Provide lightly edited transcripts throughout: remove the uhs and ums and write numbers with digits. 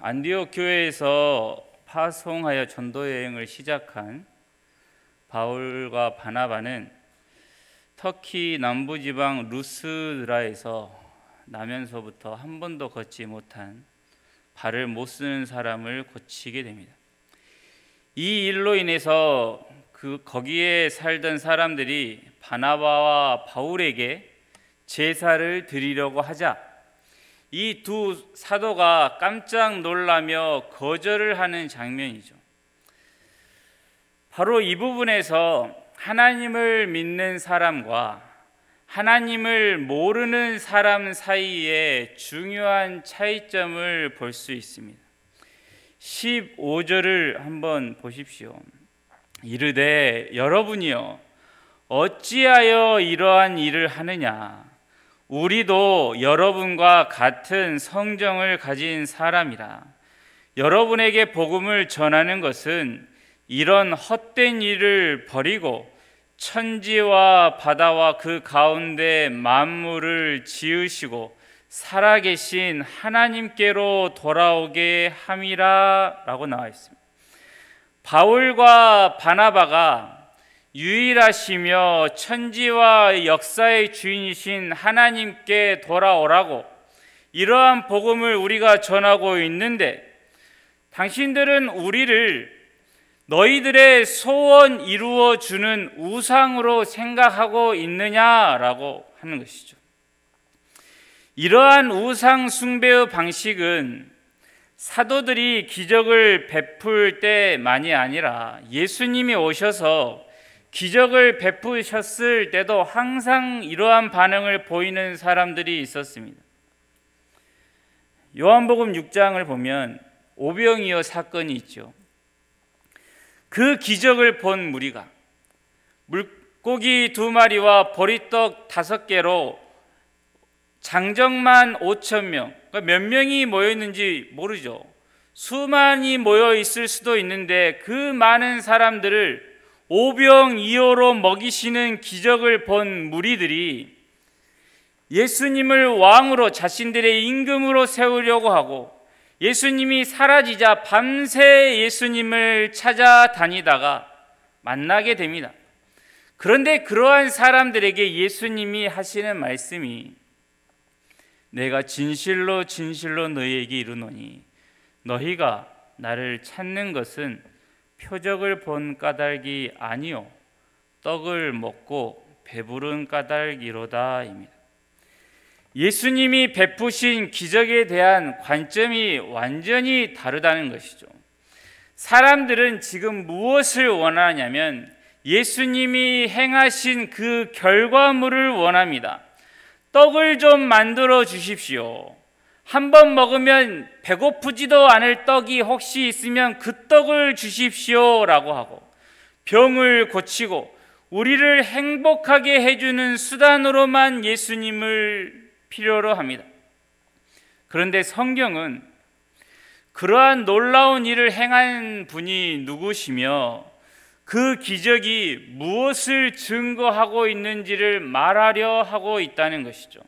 안디옥 교회에서 파송하여 전도 여행을 시작한 바울과 바나바는 터키 남부지방 루스드라에서 나면서부터 한 번도 걷지 못한 발을 못 쓰는 사람을 고치게 됩니다. 이 일로 인해서 거기에 살던 사람들이 바나바와 바울에게 제사를 드리려고 하자 이 두 사도가 깜짝 놀라며 거절을 하는 장면이죠. 바로 이 부분에서 하나님을 믿는 사람과 하나님을 모르는 사람 사이에 중요한 차이점을 볼 수 있습니다. 15절을 한번 보십시오. 이르되 여러분이여 어찌하여 이러한 일을 하느냐. 우리도 여러분과 같은 성정을 가진 사람이라. 여러분에게 복음을 전하는 것은 이런 헛된 일을 버리고 천지와 바다와 그 가운데 만물을 지으시고 살아계신 하나님께로 돌아오게 함이라 라고 나와 있습니다. 바울과 바나바가 유일하시며 천지와 역사의 주인이신 하나님께 돌아오라고 이러한 복음을 우리가 전하고 있는데 당신들은 우리를 너희들의 소원 이루어 주는 우상으로 생각하고 있느냐라고 하는 것이죠. 이러한 우상 숭배의 방식은 사도들이 기적을 베풀 때만이 아니라 예수님이 오셔서 기적을 베푸셨을 때도 항상 이러한 반응을 보이는 사람들이 있었습니다. 요한복음 6장을 보면 오병이어 사건이 있죠. 그 기적을 본 무리가 물고기 2마리와 보리떡 5개로 장정만 5,000명, 그러니까 몇 명이 모여있는지 모르죠. 수만이 모여 있을 수도 있는데 그 많은 사람들을 오병이어로 먹이시는 기적을 본 무리들이 예수님을 왕으로 자신들의 임금으로 세우려고 하고 예수님이 사라지자 밤새 예수님을 찾아다니다가 만나게 됩니다. 그런데 그러한 사람들에게 예수님이 하시는 말씀이 내가 진실로 진실로 너희에게 이르노니 너희가 나를 찾는 것은 표적을 본 까닭이 아니요 떡을 먹고 배부른 까닭이로다입니다. 예수님이 베푸신 기적에 대한 관점이 완전히 다르다는 것이죠. 사람들은 지금 무엇을 원하냐면 예수님이 행하신 그 결과물을 원합니다. 떡을 좀 만들어 주십시오. 한번 먹으면 배고프지도 않을 떡이 혹시 있으면 그 떡을 주십시오라고 하고 병을 고치고 우리를 행복하게 해주는 수단으로만 예수님을 필요로 합니다. 그런데 성경은 그러한 놀라운 일을 행한 분이 누구시며 그 기적이 무엇을 증거하고 있는지를 말하려 하고 있다는 것이죠.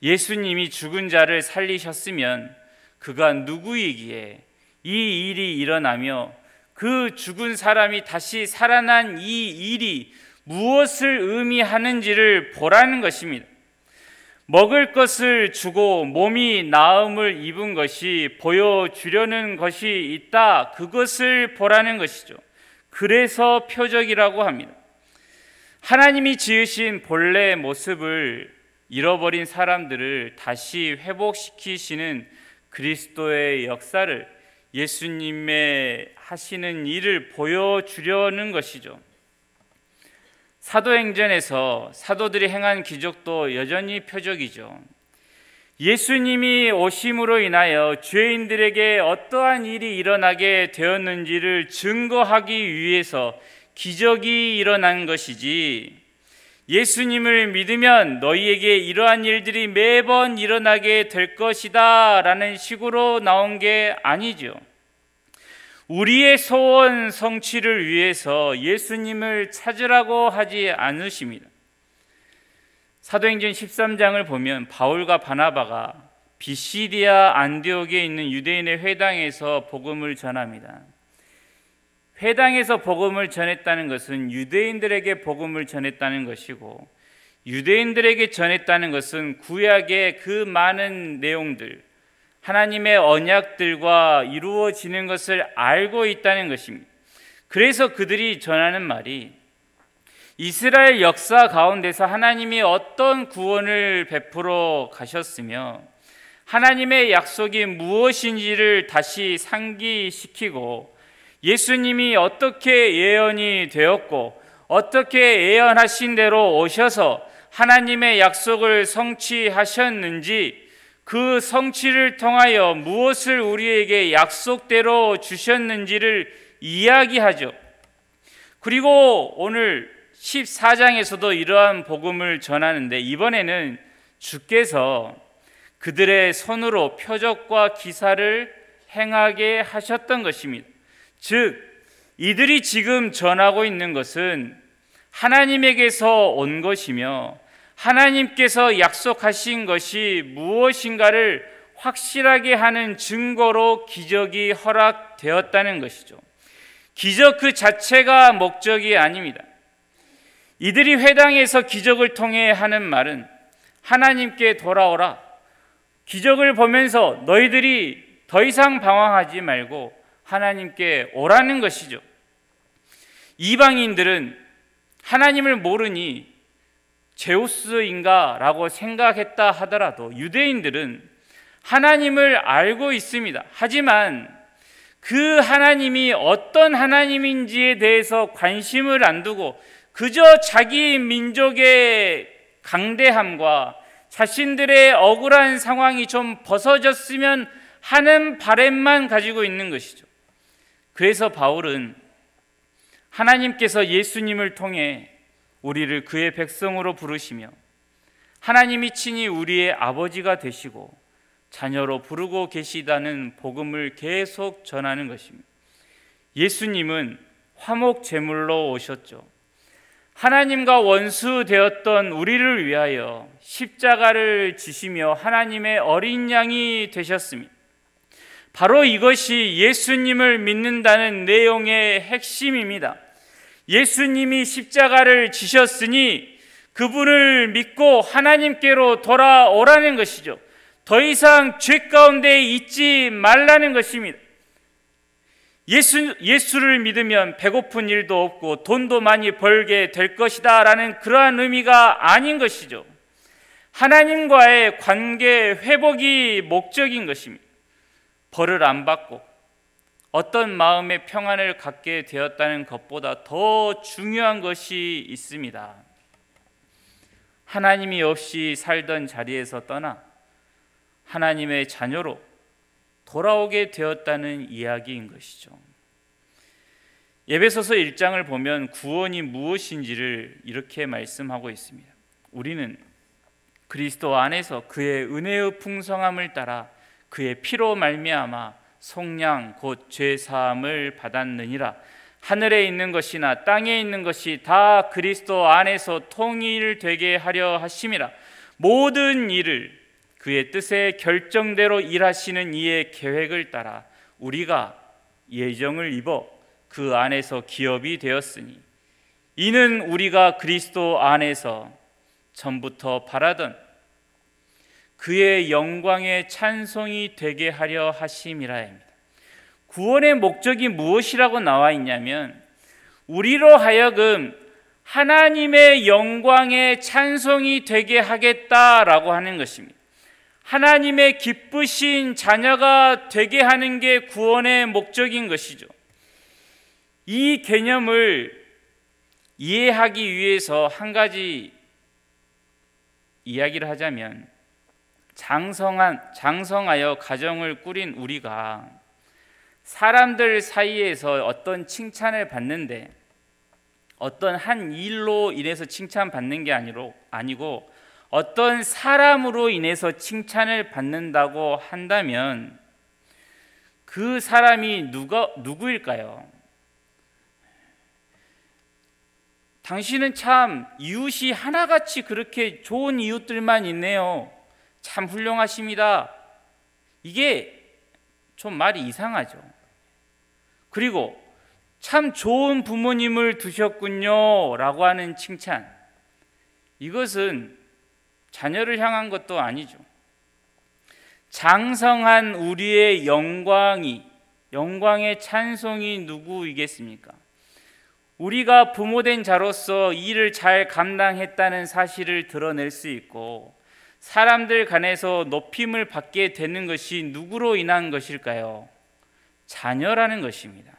예수님이 죽은 자를 살리셨으면 그가 누구이기에 이 일이 일어나며 그 죽은 사람이 다시 살아난 이 일이 무엇을 의미하는지를 보라는 것입니다. 먹을 것을 주고 몸이 나음을 입은 것이 보여주려는 것이 있다. 그것을 보라는 것이죠. 그래서 표적이라고 합니다. 하나님이 지으신 본래의 모습을 잃어버린 사람들을 다시 회복시키시는 그리스도의 역사를 예수님의 하시는 일을 보여주려는 것이죠. 사도행전에서 사도들이 행한 기적도 여전히 표적이죠. 예수님이 오심으로 인하여 죄인들에게 어떠한 일이 일어나게 되었는지를 증거하기 위해서 기적이 일어난 것이지 예수님을 믿으면 너희에게 이러한 일들이 매번 일어나게 될 것이다 라는 식으로 나온 게 아니죠. 우리의 소원 성취를 위해서 예수님을 찾으라고 하지 않으십니다. 사도행전 13장을 보면 바울과 바나바가 비시디아 안디옥에 있는 유대인의 회당에서 복음을 전합니다. 회당에서 복음을 전했다는 것은 유대인들에게 복음을 전했다는 것이고, 유대인들에게 전했다는 것은 구약의 그 많은 내용들, 하나님의 언약들과 이루어지는 것을 알고 있다는 것입니다. 그래서 그들이 전하는 말이 이스라엘 역사 가운데서 하나님이 어떤 구원을 베풀어 가셨으며 하나님의 약속이 무엇인지를 다시 상기시키고, 예수님이 어떻게 예언이 되었고 어떻게 예언하신 대로 오셔서 하나님의 약속을 성취하셨는지, 그 성취를 통하여 무엇을 우리에게 약속대로 주셨는지를 이야기하죠. 그리고 오늘 14장에서도 이러한 복음을 전하는데, 이번에는 주께서 그들의 손으로 표적과 기사를 행하게 하셨던 것입니다. 즉, 이들이 지금 전하고 있는 것은 하나님에게서 온 것이며 하나님께서 약속하신 것이 무엇인가를 확실하게 하는 증거로 기적이 허락되었다는 것이죠. 기적 그 자체가 목적이 아닙니다. 이들이 회당에서 기적을 통해 하는 말은 하나님께 돌아오라, 기적을 보면서 너희들이 더 이상 방황하지 말고 하나님께 오라는 것이죠. 이방인들은 하나님을 모르니 제우스인가 라고 생각했다 하더라도 유대인들은 하나님을 알고 있습니다. 하지만 그 하나님이 어떤 하나님인지에 대해서 관심을 안 두고 그저 자기 민족의 강대함과 자신들의 억울한 상황이 좀 벗어졌으면 하는 바람만 가지고 있는 것이죠. 그래서 바울은 하나님께서 예수님을 통해 우리를 그의 백성으로 부르시며 하나님이 친히 우리의 아버지가 되시고 자녀로 부르고 계시다는 복음을 계속 전하는 것입니다. 예수님은 화목 제물로 오셨죠. 하나님과 원수 되었던 우리를 위하여 십자가를 지시며 하나님의 어린 양이 되셨습니다. 바로 이것이 예수님을 믿는다는 내용의 핵심입니다. 예수님이 십자가를 지셨으니 그분을 믿고 하나님께로 돌아오라는 것이죠. 더 이상 죄 가운데 있지 말라는 것입니다. 예수를 믿으면 배고픈 일도 없고 돈도 많이 벌게 될 것이다 라는 그러한 의미가 아닌 것이죠. 하나님과의 관계 회복이 목적인 것입니다. 벌을 안 받고 어떤 마음의 평안을 갖게 되었다는 것보다 더 중요한 것이 있습니다. 하나님이 없이 살던 자리에서 떠나 하나님의 자녀로 돌아오게 되었다는 이야기인 것이죠. 에베소서 1장을 보면 구원이 무엇인지를 이렇게 말씀하고 있습니다. 우리는 그리스도 안에서 그의 은혜의 풍성함을 따라 그의 피로 말미암아 속량 곧 죄 사함을 받았느니라. 하늘에 있는 것이나 땅에 있는 것이 다 그리스도 안에서 통일되게 하려 하심이라. 모든 일을 그의 뜻의 결정대로 일하시는 이의 계획을 따라 우리가 예정을 입어 그 안에서 기업이 되었으니 이는 우리가 그리스도 안에서 전부터 바라던 그의 영광의 찬송이 되게 하려 하심이라입니다. 구원의 목적이 무엇이라고 나와 있냐면 우리로 하여금 하나님의 영광의 찬송이 되게 하겠다라고 하는 것입니다. 하나님의 기쁘신 자녀가 되게 하는 게 구원의 목적인 것이죠. 이 개념을 이해하기 위해서 한 가지 이야기를 하자면 장성하여 가정을 꾸린 우리가 사람들 사이에서 어떤 칭찬을 받는데 어떤 한 일로 인해서 칭찬받는 게 아니고 어떤 사람으로 인해서 칭찬을 받는다고 한다면 그 사람이 누구일까요? 당신은 참 이웃이 하나같이 그렇게 좋은 이웃들만 있네요. 참 훌륭하십니다. 이게 좀 말이 이상하죠. 그리고 참 좋은 부모님을 두셨군요 라고 하는 칭찬, 이것은 자녀를 향한 것도 아니죠. 장성한 우리의 영광의 찬송이 누구이겠습니까? 우리가 부모된 자로서 일을 잘 감당했다는 사실을 드러낼 수 있고 사람들 간에서 높임을 받게 되는 것이 누구로 인한 것일까요? 자녀라는 것입니다.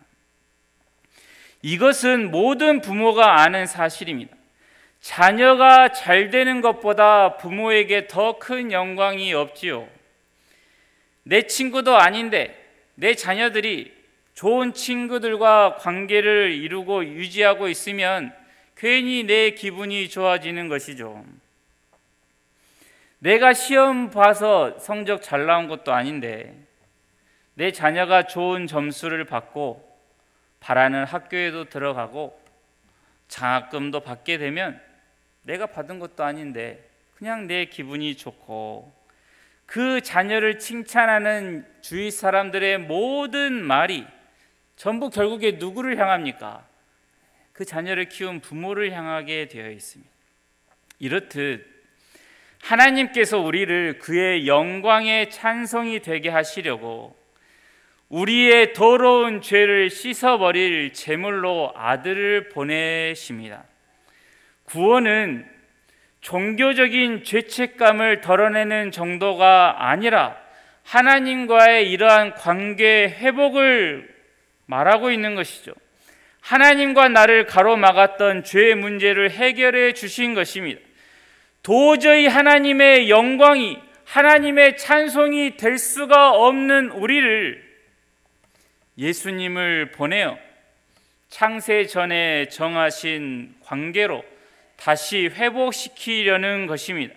이것은 모든 부모가 아는 사실입니다. 자녀가 잘 되는 것보다 부모에게 더 큰 영광이 없지요. 내 친구도 아닌데 내 자녀들이 좋은 친구들과 관계를 이루고 유지하고 있으면 괜히 내 기분이 좋아지는 것이죠. 내가 시험 봐서 성적 잘 나온 것도 아닌데 내 자녀가 좋은 점수를 받고 바라는 학교에도 들어가고 장학금도 받게 되면 내가 받은 것도 아닌데 그냥 내 기분이 좋고, 그 자녀를 칭찬하는 주위 사람들의 모든 말이 전부 결국에 누구를 향합니까? 그 자녀를 키운 부모를 향하게 되어 있습니다. 이렇듯 하나님께서 우리를 그의 영광의 찬송이 되게 하시려고 우리의 더러운 죄를 씻어버릴 제물로 아들을 보내십니다. 구원은 종교적인 죄책감을 덜어내는 정도가 아니라 하나님과의 이러한 관계 회복을 말하고 있는 것이죠. 하나님과 나를 가로막았던 죄의 문제를 해결해 주신 것입니다. 도저히 하나님의 영광이, 하나님의 찬송이 될 수가 없는 우리를 예수님을 보내어 창세 전에 정하신 관계로 다시 회복시키려는 것입니다.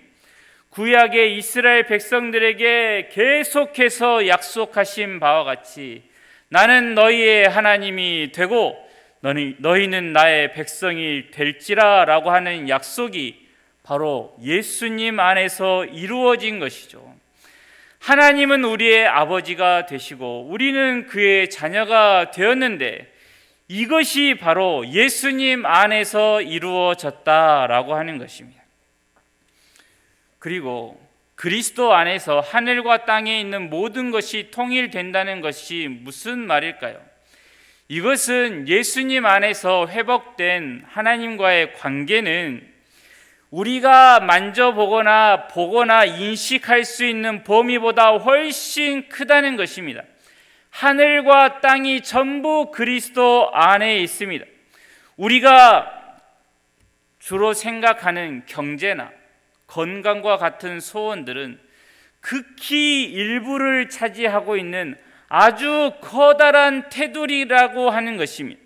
구약의 이스라엘 백성들에게 계속해서 약속하신 바와 같이 나는 너희의 하나님이 되고 너희는 나의 백성이 될지라 라고 하는 약속이 바로 예수님 안에서 이루어진 것이죠. 하나님은 우리의 아버지가 되시고 우리는 그의 자녀가 되었는데 이것이 바로 예수님 안에서 이루어졌다라고 하는 것입니다. 그리고 그리스도 안에서 하늘과 땅에 있는 모든 것이 통일된다는 것이 무슨 말일까요? 이것은 예수님 안에서 회복된 하나님과의 관계는 우리가 만져보거나 보거나 인식할 수 있는 범위보다 훨씬 크다는 것입니다. 하늘과 땅이 전부 그리스도 안에 있습니다. 우리가 주로 생각하는 경제나 건강과 같은 소원들은 극히 일부를 차지하고 있는 아주 커다란 테두리라고 하는 것입니다.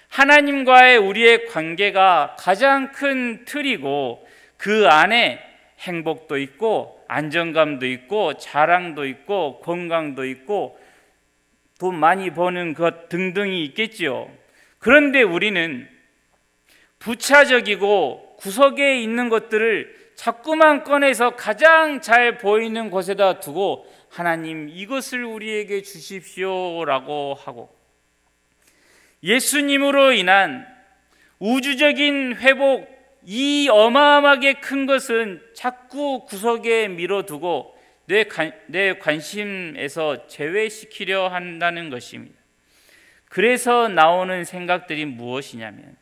하나님과의 우리의 관계가 가장 큰 틀이고 그 안에 행복도 있고 안정감도 있고 자랑도 있고 건강도 있고 돈 많이 버는 것 등등이 있겠지요. 그런데 우리는 부차적이고 구석에 있는 것들을 자꾸만 꺼내서 가장 잘 보이는 곳에다 두고 하나님 이것을 우리에게 주십시오라고 하고, 예수님으로 인한 우주적인 회복, 이 어마어마하게 큰 것은 자꾸 구석에 밀어두고 내 관심에서 제외시키려 한다는 것입니다. 그래서 나오는 생각들이 무엇이냐면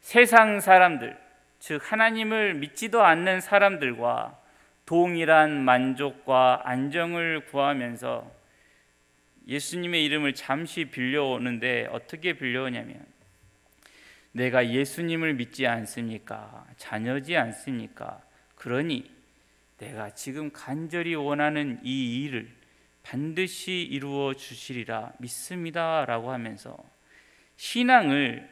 세상 사람들, 즉 하나님을 믿지도 않는 사람들과 동일한 만족과 안정을 구하면서 예수님의 이름을 잠시 빌려오는데 어떻게 빌려오냐면 내가 예수님을 믿지 않습니까? 자녀지 않습니까? 그러니 내가 지금 간절히 원하는 이 일을 반드시 이루어 주시리라 믿습니다 라고 하면서 신앙을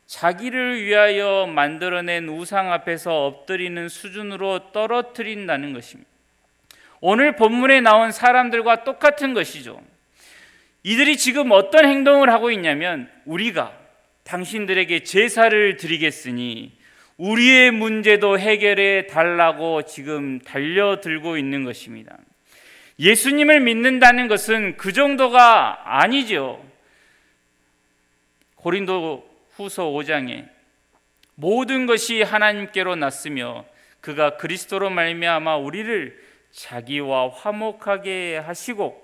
자기를 위하여 만들어낸 우상 앞에서 엎드리는 수준으로 떨어뜨린다는 것입니다. 오늘 본문에 나온 사람들과 똑같은 것이죠. 이들이 지금 어떤 행동을 하고 있냐면 우리가 당신들에게 제사를 드리겠으니 우리의 문제도 해결해 달라고 지금 달려들고 있는 것입니다. 예수님을 믿는다는 것은 그 정도가 아니죠. 고린도 후서 5장에 모든 것이 하나님께로 났으며 그가 그리스도로 말미암아 우리를 자기와 화목하게 하시고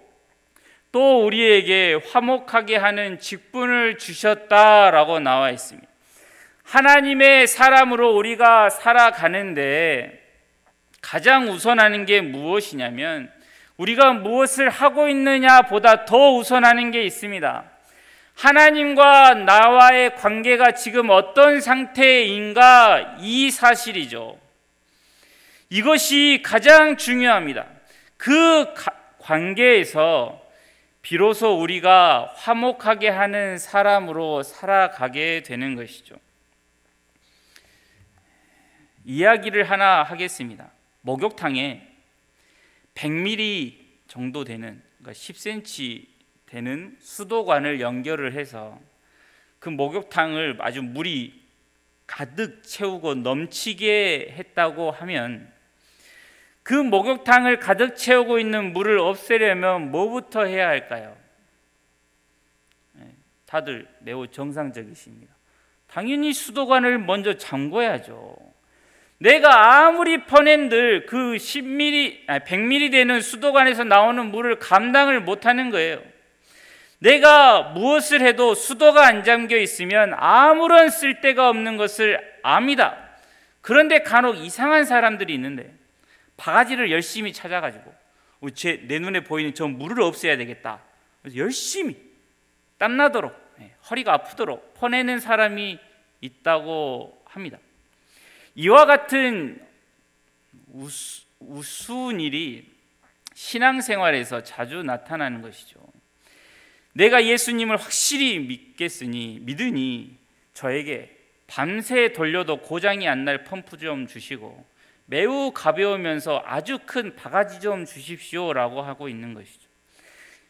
또 우리에게 화목하게 하는 직분을 주셨다라고 나와 있습니다. 하나님의 사람으로 우리가 살아가는데 가장 우선하는 게 무엇이냐면 우리가 무엇을 하고 있느냐 보다 더 우선하는 게 있습니다. 하나님과 나와의 관계가 지금 어떤 상태인가, 이 사실이죠. 이것이 가장 중요합니다. 그 관계에서 비로소 우리가 화목하게 하는 사람으로 살아가게 되는 것이죠. 이야기를 하나 하겠습니다. 목욕탕에 100ml 정도 되는, 그러니까 10cm 되는 수도관을 연결을 해서 그 목욕탕을 아주 물이 가득 채우고 넘치게 했다고 하면 그 목욕탕을 가득 채우고 있는 물을 없애려면 뭐부터 해야 할까요? 다들 매우 정상적이십니다. 당연히 수도관을 먼저 잠궈야죠. 내가 아무리 퍼낸들 그 100ml 되는 수도관에서 나오는 물을 감당을 못하는 거예요. 내가 무엇을 해도 수도가 안 잠겨 있으면 아무런 쓸데가 없는 것을 압니다. 그런데 간혹 이상한 사람들이 있는데 바가지를 열심히 찾아가지고 내 눈에 보이는 저 물을 없애야 되겠다. 그래서 열심히 땀나도록 허리가 아프도록 퍼내는 사람이 있다고 합니다. 이와 같은 우스운 일이 신앙생활에서 자주 나타나는 것이죠. 내가 예수님을 확실히 믿으니 저에게 밤새 돌려도 고장이 안 날 펌프 좀 주시고 매우 가벼우면서 아주 큰 바가지 좀 주십시오라고 하고 있는 것이죠.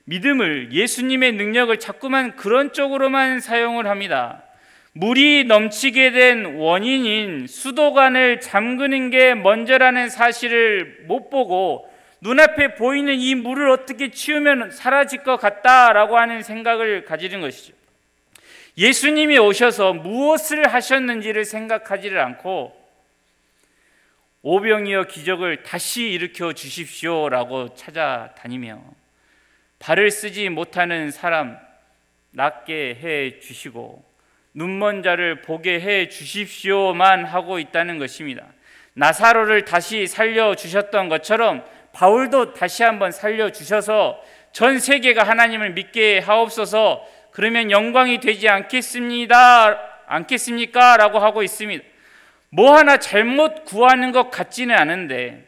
믿음을, 예수님의 능력을 자꾸만 그런 쪽으로만 사용을 합니다. 물이 넘치게 된 원인인 수도관을 잠그는 게 먼저라는 사실을 못 보고 눈앞에 보이는 이 물을 어떻게 치우면 사라질 것 같다라고 하는 생각을 가지는 것이죠. 예수님이 오셔서 무엇을 하셨는지를 생각하지를 않고 오병이어 기적을 다시 일으켜 주십시오라고 찾아다니며 발을 쓰지 못하는 사람 낫게 해 주시고 눈먼 자를 보게 해 주십시오만 하고 있다는 것입니다. 나사로를 다시 살려주셨던 것처럼 바울도 다시 한번 살려주셔서 전 세계가 하나님을 믿게 하옵소서, 그러면 영광이 되지 않겠습니까? 라고 하고 있습니다. 뭐 하나 잘못 구하는 것 같지는 않은데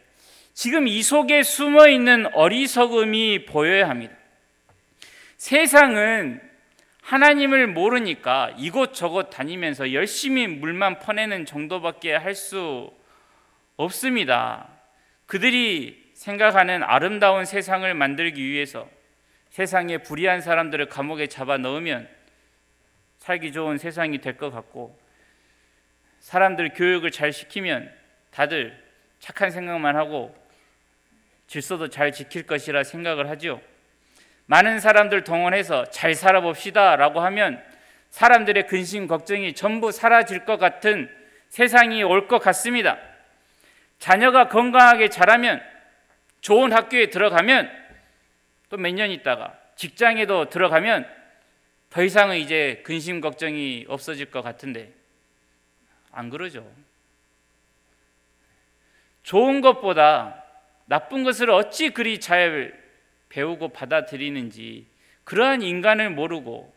지금 이 속에 숨어있는 어리석음이 보여야 합니다. 세상은 하나님을 모르니까 이곳저곳 다니면서 열심히 물만 퍼내는 정도밖에 할 수 없습니다. 그들이 생각하는 아름다운 세상을 만들기 위해서 세상에 불의한 사람들을 감옥에 잡아 넣으면 살기 좋은 세상이 될 것 같고, 사람들 교육을 잘 시키면 다들 착한 생각만 하고 질서도 잘 지킬 것이라 생각을 하죠. 많은 사람들 동원해서 잘 살아봅시다 라고 하면 사람들의 근심 걱정이 전부 사라질 것 같은 세상이 올 것 같습니다. 자녀가 건강하게 자라면, 좋은 학교에 들어가면, 또 몇 년 있다가 직장에도 들어가면 더 이상은 이제 근심 걱정이 없어질 것 같은데 안 그러죠. 좋은 것보다 나쁜 것을 어찌 그리 잘 배우고 받아들이는지, 그러한 인간을 모르고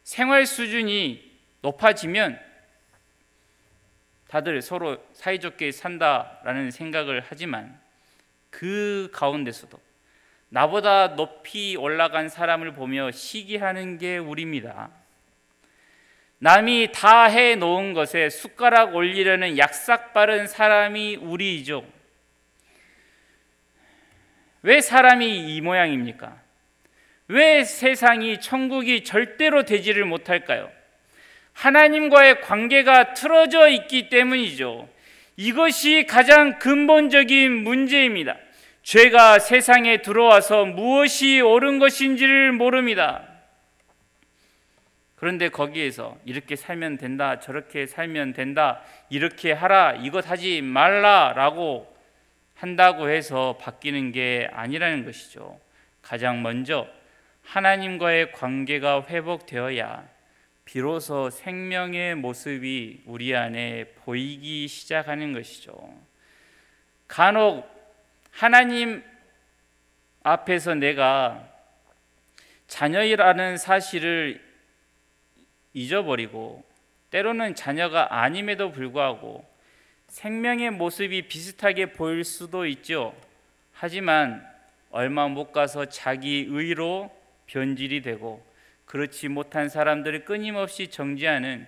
생활 수준이 높아지면 다들 서로 사이좋게 산다라는 생각을 하지만 그 가운데서도 나보다 높이 올라간 사람을 보며 시기하는 게 우리입니다. 남이 다 해놓은 것에 숟가락 올리려는 약삭 빠른 사람이 우리이죠. 왜 사람이 이 모양입니까? 왜 세상이, 천국이 절대로 되지를 못할까요? 하나님과의 관계가 틀어져 있기 때문이죠. 이것이 가장 근본적인 문제입니다. 죄가 세상에 들어와서 무엇이 옳은 것인지를 모릅니다. 그런데 거기에서 이렇게 살면 된다, 저렇게 살면 된다, 이렇게 하라, 이것 하지 말라라고 한다고 해서 바뀌는 게 아니라는 것이죠. 가장 먼저 하나님과의 관계가 회복되어야 비로소 생명의 모습이 우리 안에 보이기 시작하는 것이죠. 간혹 하나님 앞에서 내가 자녀이라는 사실을 잊어버리고 때로는 자녀가 아님에도 불구하고 생명의 모습이 비슷하게 보일 수도 있죠. 하지만 얼마 못 가서 자기 의로 변질이 되고 그렇지 못한 사람들을 끊임없이 정죄하는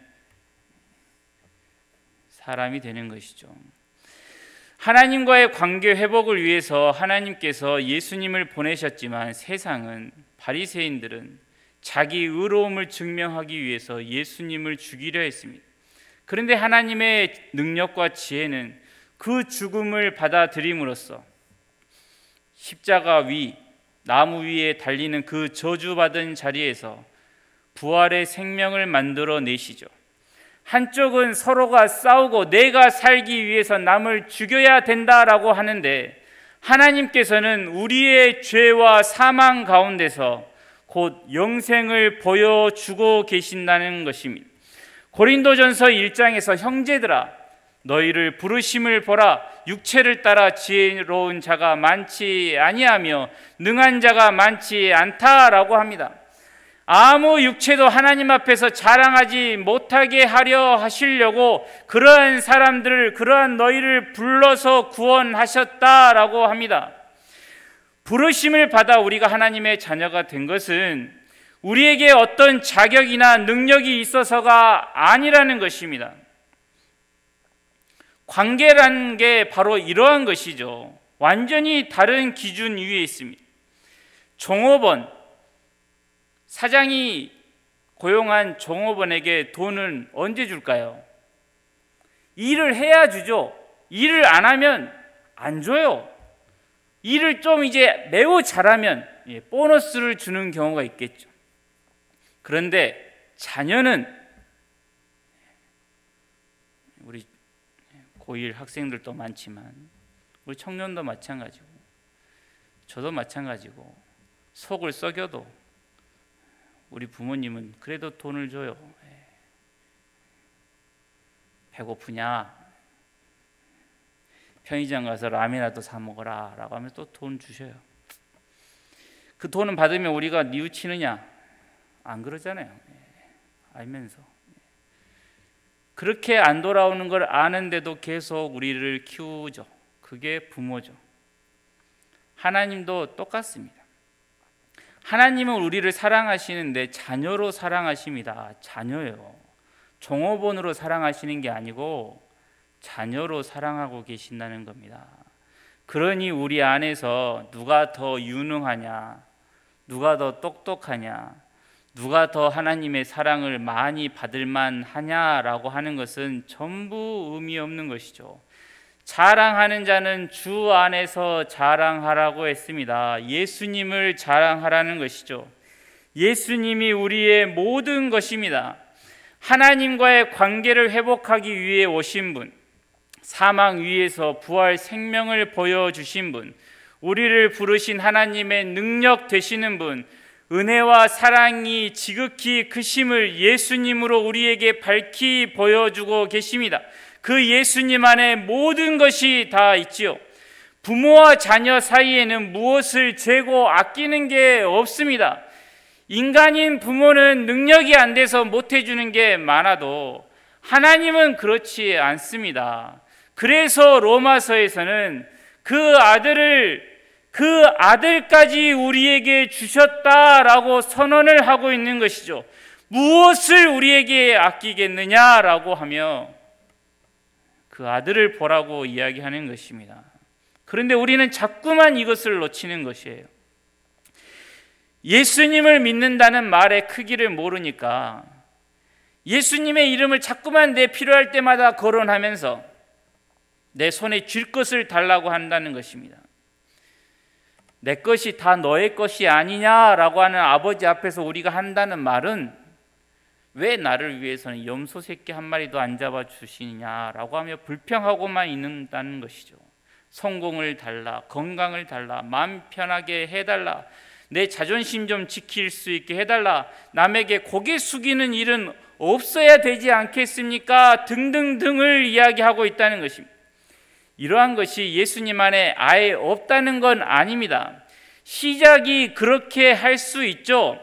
사람이 되는 것이죠. 하나님과의 관계 회복을 위해서 하나님께서 예수님을 보내셨지만 세상은, 바리새인들은 자기 의로움을 증명하기 위해서 예수님을 죽이려 했습니다. 그런데 하나님의 능력과 지혜는 그 죽음을 받아들임으로써 십자가 위, 나무 위에 달리는 그 저주받은 자리에서 부활의 생명을 만들어 내시죠. 한쪽은 서로가 싸우고 내가 살기 위해서 남을 죽여야 된다라고 하는데, 하나님께서는 우리의 죄와 사망 가운데서 곧 영생을 보여주고 계신다는 것입니다. 고린도전서 1장에서 형제들아 너희를 부르심을 보라, 육체를 따라 지혜로운 자가 많지 아니하며 능한 자가 많지 않다라고 합니다. 아무 육체도 하나님 앞에서 자랑하지 못하게 하려 하시려고 그러한 사람들을, 그러한 너희를 불러서 구원하셨다라고 합니다. 부르심을 받아 우리가 하나님의 자녀가 된 것은 우리에게 어떤 자격이나 능력이 있어서가 아니라는 것입니다. 관계라는 게 바로 이러한 것이죠. 완전히 다른 기준 위에 있습니다. 종업원, 사장이 고용한 종업원에게 돈은 언제 줄까요? 일을 해야 주죠. 일을 안 하면 안 줘요. 일을 좀 이제 매우 잘하면 보너스를 주는 경우가 있겠죠. 그런데 자녀는, 우리 고1 학생들도 많지만 우리 청년도 마찬가지고 저도 마찬가지고 속을 썩여도 우리 부모님은 그래도 돈을 줘요. 배고프냐? 편의점 가서 라면이라도 사 먹어라 라고 하면 또 돈 주셔요. 그 돈은 받으면 우리가 뉘우치느냐? 안 그러잖아요. 알면서. 그렇게 안 돌아오는 걸 아는데도 계속 우리를 키우죠. 그게 부모죠. 하나님도 똑같습니다. 하나님은 우리를 사랑하시는데 자녀로 사랑하십니다. 자녀예요. 종업원으로 사랑하시는 게 아니고 자녀로 사랑하고 계신다는 겁니다. 그러니 우리 안에서 누가 더 유능하냐, 누가 더 똑똑하냐, 누가 더 하나님의 사랑을 많이 받을 만하냐라고 하는 것은 전부 의미 없는 것이죠. 자랑하는 자는 주 안에서 자랑하라고 했습니다. 예수님을 자랑하라는 것이죠. 예수님이 우리의 모든 것입니다. 하나님과의 관계를 회복하기 위해 오신 분, 사망 위에서 부활 생명을 보여주신 분, 우리를 부르신 하나님의 능력 되시는 분, 은혜와 사랑이 지극히 크심을 예수님으로 우리에게 밝히 보여주고 계십니다. 그 예수님 안에 모든 것이 다 있지요. 부모와 자녀 사이에는 무엇을 재고 아끼는 게 없습니다. 인간인 부모는 능력이 안 돼서 못 해주는 게 많아도 하나님은 그렇지 않습니다. 그래서 로마서에서는 그 아들까지 우리에게 주셨다라고 선언을 하고 있는 것이죠. 무엇을 우리에게 아끼겠느냐라고 하며 그 아들을 보라고 이야기하는 것입니다. 그런데 우리는 자꾸만 이것을 놓치는 것이에요. 예수님을 믿는다는 말의 크기를 모르니까 예수님의 이름을 자꾸만 내 필요할 때마다 거론하면서 내 손에 쥘 것을 달라고 한다는 것입니다. 내 것이 다 너의 것이 아니냐라고 하는 아버지 앞에서 우리가 한다는 말은 왜 나를 위해서는 염소 새끼 한 마리도 안 잡아 주시냐라고 하며 불평하고만 있는다는 것이죠. 성공을 달라, 건강을 달라, 마음 편하게 해달라, 내 자존심 좀 지킬 수 있게 해달라, 남에게 고개 숙이는 일은 없어야 되지 않겠습니까? 등등등을 이야기하고 있다는 것입니다. 이러한 것이 예수님 안에 아예 없다는 건 아닙니다. 시작이 그렇게 할 수 있죠.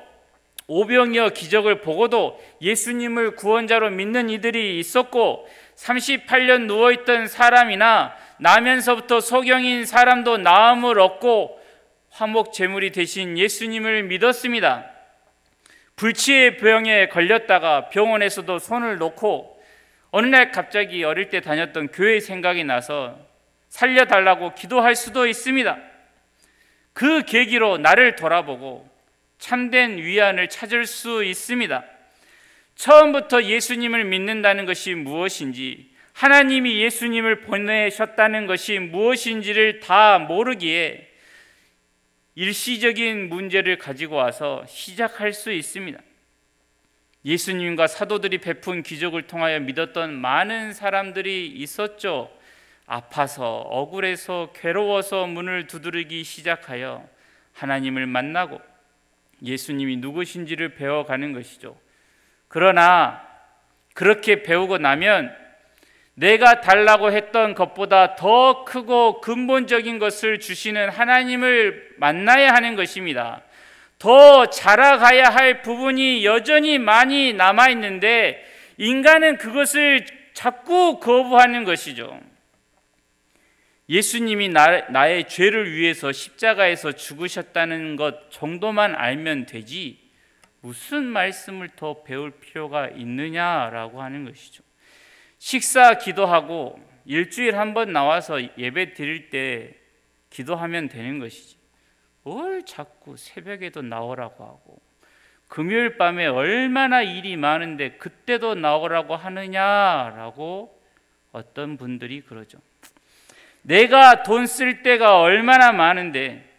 오병이어 기적을 보고도 예수님을 구원자로 믿는 이들이 있었고, 38년 누워있던 사람이나 나면서부터 소경인 사람도 나음을 얻고 화목 제물이 되신 예수님을 믿었습니다. 불치의 병에 걸렸다가 병원에서도 손을 놓고 어느 날 갑자기 어릴 때 다녔던 교회 생각이 나서 살려달라고 기도할 수도 있습니다. 그 계기로 나를 돌아보고 참된 위안을 찾을 수 있습니다. 처음부터 예수님을 믿는다는 것이 무엇인지, 하나님이 예수님을 보내셨다는 것이 무엇인지를 다 모르기에 일시적인 문제를 가지고 와서 시작할 수 있습니다. 예수님과 사도들이 베푼 기적을 통하여 믿었던 많은 사람들이 있었죠. 아파서, 억울해서, 괴로워서 문을 두드리기 시작하여 하나님을 만나고 예수님이 누구신지를 배워가는 것이죠. 그러나 그렇게 배우고 나면 내가 달라고 했던 것보다 더 크고 근본적인 것을 주시는 하나님을 만나야 하는 것입니다. 더 자라가야 할 부분이 여전히 많이 남아있는데 인간은 그것을 자꾸 거부하는 것이죠. 예수님이 나의 죄를 위해서 십자가에서 죽으셨다는 것 정도만 알면 되지 무슨 말씀을 더 배울 필요가 있느냐라고 하는 것이죠. 식사 기도하고 일주일에 한 번 나와서 예배 드릴 때 기도하면 되는 것이지 뭘 자꾸 새벽에도 나오라고 하고 금요일 밤에 얼마나 일이 많은데 그때도 나오라고 하느냐라고 어떤 분들이 그러죠. 내가 돈 쓸 때가 얼마나 많은데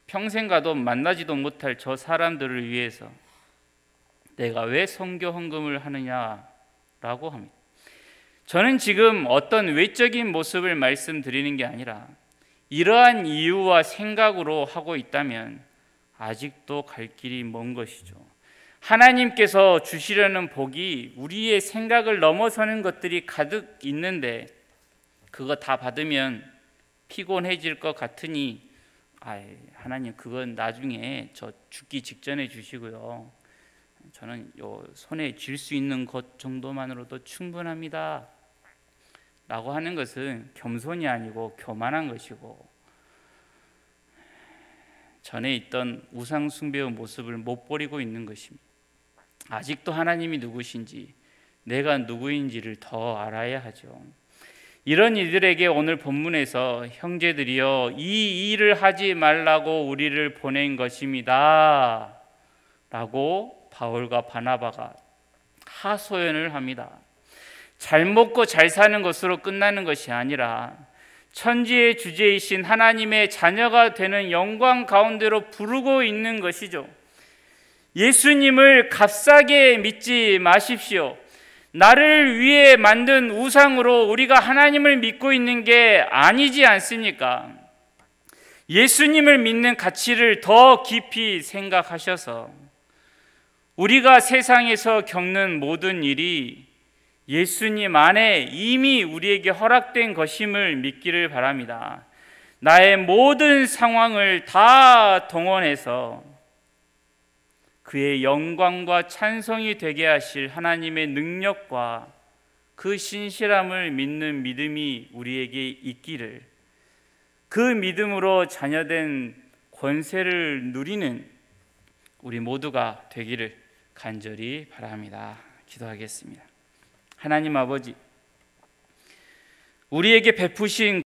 평생 가도 만나지도 못할 저 사람들을 위해서 내가 왜 선교 헌금을 하느냐라고 합니다. 저는 지금 어떤 외적인 모습을 말씀드리는 게 아니라 이러한 이유와 생각으로 하고 있다면 아직도 갈 길이 먼 것이죠. 하나님께서 주시려는 복이 우리의 생각을 넘어서는 것들이 가득 있는데 그거 다 받으면 피곤해질 것 같으니 하나님 그건 나중에 저 죽기 직전에 주시고요. 저는 요 손에 쥘 수 있는 것 정도만으로도 충분합니다. 라고 하는 것은 겸손이 아니고 교만한 것이고 전에 있던 우상 숭배의 모습을 못 버리고 있는 것입니다. 아직도 하나님이 누구신지 내가 누구인지를 더 알아야 하죠. 이런 이들에게 오늘 본문에서 형제들이여 이 일을 하지 말라고 우리를 보낸 것입니다 라고 바울과 바나바가 하소연을 합니다. 잘 먹고 잘 사는 것으로 끝나는 것이 아니라 천지의 주제이신 하나님의 자녀가 되는 영광 가운데로 부르고 있는 것이죠. 예수님을 값싸게 믿지 마십시오. 나를 위해 만든 우상으로 우리가 하나님을 믿고 있는 게 아니지 않습니까? 예수님을 믿는 가치를 더 깊이 생각하셔서 우리가 세상에서 겪는 모든 일이 예수님 안에 이미 우리에게 허락된 것임을 믿기를 바랍니다. 나의 모든 상황을 다 동원해서 그의 영광과 찬송이 되게 하실 하나님의 능력과 그 신실함을 믿는 믿음이 우리에게 있기를, 그 믿음으로 자녀된 권세를 누리는 우리 모두가 되기를 간절히 바랍니다. 기도하겠습니다. 하나님 아버지, 우리에게 베푸신